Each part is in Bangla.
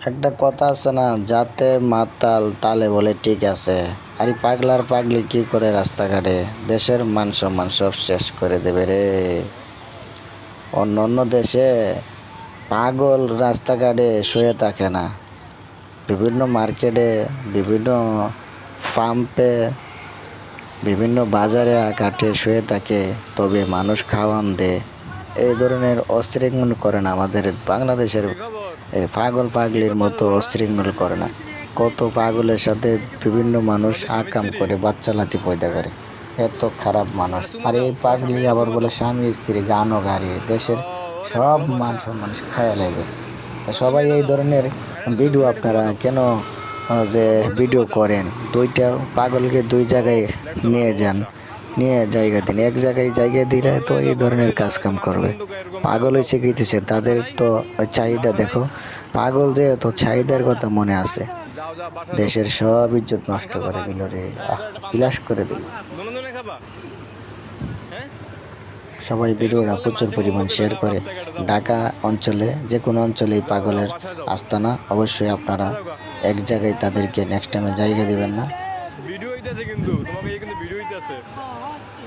একটা কথা আছে না, যাতে মাতাল তালে বলে ঠিক আছে। আর এই পাগলার পাগলি কি করে রাস্তাঘাটে দেশের মান সম্মান সব শেষ করে দেবে রে। অন্য অন্য দেশে পাগল রাস্তাঘাটে শুয়ে থাকে না, বিভিন্ন মার্কেটে, বিভিন্ন পাম্পে, বিভিন্ন বাজারে ঘাটে শুয়ে থাকে, তবে মানুষ খাওয়ান দেয়। এই ধরনের অশৃঙ্খল করে না আমাদের বাংলাদেশের পাগল পাগলির মতো অশৃঙ্খল করে না। কত পাগলের সাথে বিভিন্ন মানুষ আকাম করে বাচ্চা লাতি পয়দা করে, এত খারাপ মানুষ। আর এই পাগলি আবার বলে স্বামী স্ত্রী গানও গাড়ি দেশের সব মান সম্মান খায়া লাগবে। তা সবাই এই ধরনের ভিডিও আপনারা কেন যে ভিডিও করেন, দুইটা পাগলকে দুই জায়গায় নিয়ে যান, নিয়ে জায়গা দিন, এক জায়গায় দিলে তো এই ধরনের কাজ কাম করবে। পাগল হয়েছে গিয়েছে, তাদের তো চাহিদা দেখো, পাগল যে তো চাহিদার কথা মনে আছে, দেশের সব ইজ্জত নষ্ট করে দিল রে, বিলাস করে দিল। সবাই ভিডিওটা প্রচুর পরিমাণ শেয়ার করে। ঢাকা অঞ্চলে যে কোনো অঞ্চলে এই পাগলের আস্তানা, অবশ্যই আপনারা এক জায়গায় তাদেরকে নেক্সট টাইমে জায়গা দিবেন না। ভিডিও হইতাছে কিন্তু তোমাকে কিন্তু ভিডিও হইতাছে,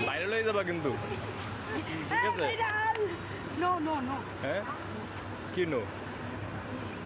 ভাইরাল হয়ে যাবা কিন্তু, ঠিক আছে? নো নো নো, হ্যাঁ কি নো?